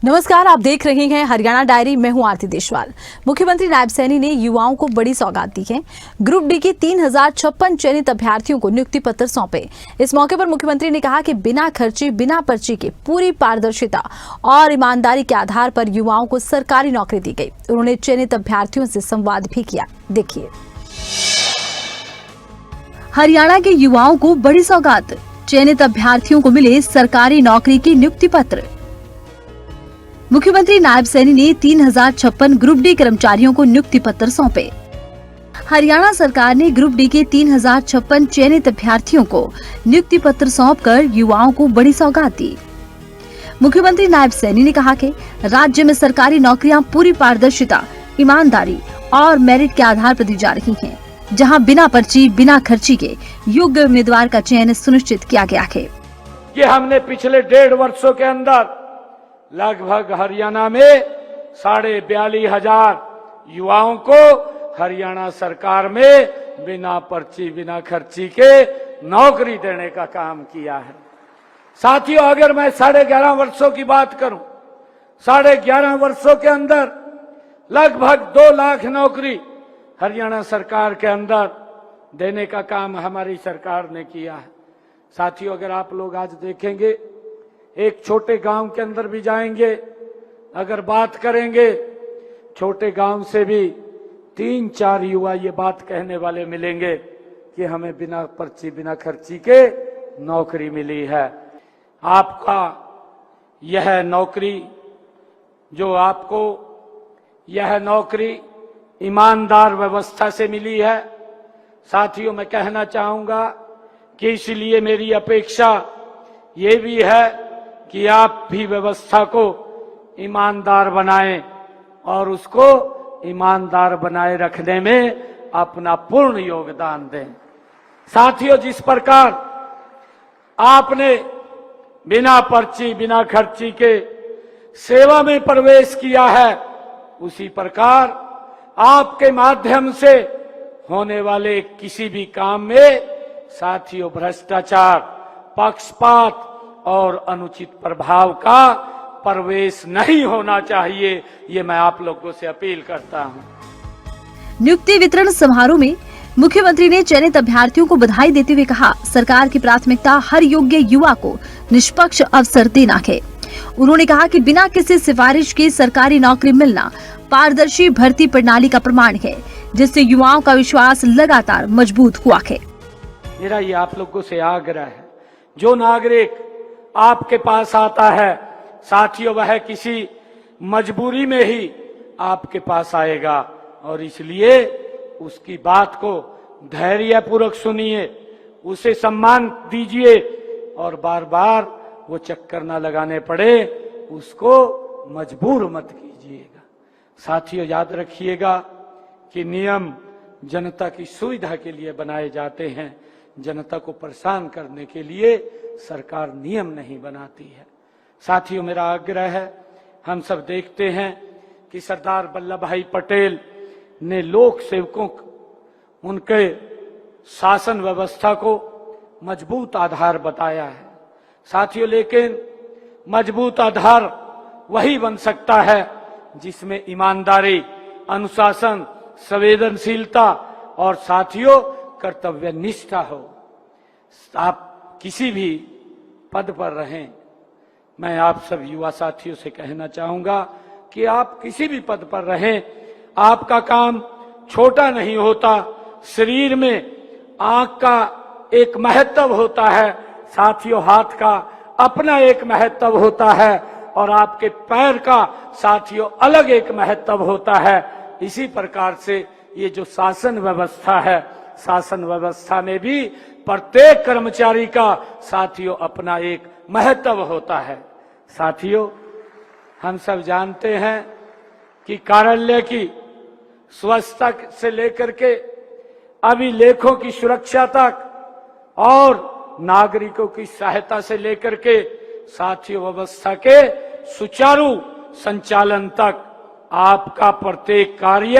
नमस्कार, आप देख रहे हैं हरियाणा डायरी। मैं हूं आरती देशवाल। मुख्यमंत्री नायब सैनी ने युवाओं को बड़ी सौगात दी है। ग्रुप डी के 3056 चयनित अभ्यर्थियों को नियुक्ति पत्र सौंपे। इस मौके पर मुख्यमंत्री ने कहा कि बिना खर्ची, बिना पर्ची के पूरी पारदर्शिता और ईमानदारी के आधार पर युवाओं को सरकारी नौकरी दी गई। उन्होंने चयनित अभ्यर्थियों से संवाद भी किया। देखिए, हरियाणा के युवाओं को बड़ी सौगात, चयनित अभ्यर्थियों को मिले सरकारी नौकरी के नियुक्ति पत्र। मुख्यमंत्री नायब सैनी ने 3056 ग्रुप डी कर्मचारियों को नियुक्ति पत्र सौंपे। हरियाणा सरकार ने ग्रुप डी के 3056 चयनित अभ्यर्थियों को नियुक्ति पत्र सौंपकर युवाओं को बड़ी सौगात दी। मुख्यमंत्री नायब सैनी ने कहा कि राज्य में सरकारी नौकरियां पूरी पारदर्शिता, ईमानदारी और मेरिट के आधार पर दी जा रही हैं, जहां बिना पर्ची, बिना खर्ची के योग्य उम्मीदवार का चयन सुनिश्चित किया गया है। कि हमने पिछले 1.5 वर्षों के अंदर लगभग हरियाणा में 42,500 युवाओं को हरियाणा सरकार में बिना पर्ची, बिना खर्ची के नौकरी देने का काम किया है। साथियों, अगर मैं 11.5 वर्षों की बात करूं, 11.5 वर्षों के अंदर लगभग 2 लाख नौकरी हरियाणा सरकार के अंदर देने का काम हमारी सरकार ने किया है। साथियों, अगर आप लोग आज देखेंगे, एक छोटे गांव के अंदर भी जाएंगे, अगर बात करेंगे, छोटे गांव से भी 3-4 युवा ये बात कहने वाले मिलेंगे कि हमें बिना पर्ची, बिना खर्ची के नौकरी मिली है। आपका यह नौकरी, जो आपको यह नौकरी ईमानदार व्यवस्था से मिली है। साथियों, मैं कहना चाहूंगा कि इसलिए मेरी अपेक्षा ये भी है कि आप भी व्यवस्था को ईमानदार बनाएं और उसको ईमानदार बनाए रखने में अपना पूर्ण योगदान दें। साथियों, जिस प्रकार आपने बिना पर्ची, बिना खर्ची के सेवा में प्रवेश किया है, उसी प्रकार आपके माध्यम से होने वाले किसी भी काम में साथियों भ्रष्टाचार, पक्षपात और अनुचित प्रभाव का प्रवेश नहीं होना चाहिए। ये मैं आप लोगों से अपील करता हूं। नियुक्ति वितरण समारोह में मुख्यमंत्री ने चयनित अभ्यर्थियों को बधाई देते हुए कहा, सरकार की प्राथमिकता हर योग्य युवा को निष्पक्ष अवसर देना है। उन्होंने कहा कि बिना किसी सिफारिश के सरकारी नौकरी मिलना पारदर्शी भर्ती प्रणाली का प्रमाण है, जिससे युवाओं का विश्वास लगातार मजबूत हुआ है। मेरा ये आप लोगों से आग्रह है, जो नागरिक आपके पास आता है, साथियों, वह किसी मजबूरी में ही आपके पास आएगा और इसलिए उसकी बात को धैर्यपूर्वक सुनिए, उसे सम्मान दीजिए और बार बार वो चक्कर ना लगाने पड़े, उसको मजबूर मत कीजिएगा। साथियों, याद रखिएगा कि नियम जनता की सुविधा के लिए बनाए जाते हैं, जनता को परेशान करने के लिए सरकार नियम नहीं बनाती है। साथियों, मेरा आग्रह है, हम सब देखते हैं कि सरदार वल्लभ भाई पटेल ने लोक सेवकों, उनके शासन व्यवस्था को मजबूत आधार बताया है। साथियों, लेकिन मजबूत आधार वही बन सकता है जिसमें ईमानदारी, अनुशासन, संवेदनशीलता और साथियों कर्तव्य निष्ठा हो। आप किसी भी पद पर रहें, मैं आप सब युवा साथियों से कहना चाहूंगा कि आप किसी भी पद पर रहें, आपका काम छोटा नहीं होता। शरीर में आंख का एक महत्व होता है, साथियों हाथ का अपना एक महत्व होता है और आपके पैर का साथियों अलग एक महत्व होता है। इसी प्रकार से ये जो शासन व्यवस्था है, शासन व्यवस्था में भी प्रत्येक कर्मचारी का साथियों अपना एक महत्व होता है। साथियों, हम सब जानते हैं कि कार्यालय की स्वच्छता से लेकर के अभिलेखों की सुरक्षा तक और नागरिकों की सहायता से लेकर के साथियों व्यवस्था के सुचारू संचालन तक आपका प्रत्येक कार्य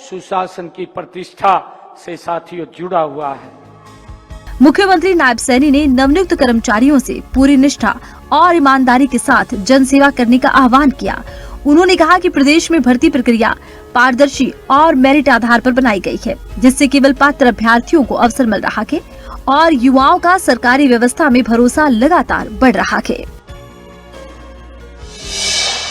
सुशासन की प्रतिष्ठा से साथियों जुड़ा हुआ है। मुख्यमंत्री नायब सैनी ने नवनियुक्त कर्मचारियों से पूरी निष्ठा और ईमानदारी के साथ जन सेवा करने का आह्वान किया। उन्होंने कहा कि प्रदेश में भर्ती प्रक्रिया पारदर्शी और मेरिट आधार पर बनाई गई है, जिससे केवल पात्र अभ्यर्थियों को अवसर मिल रहा है और युवाओं का सरकारी व्यवस्था में भरोसा लगातार बढ़ रहा है।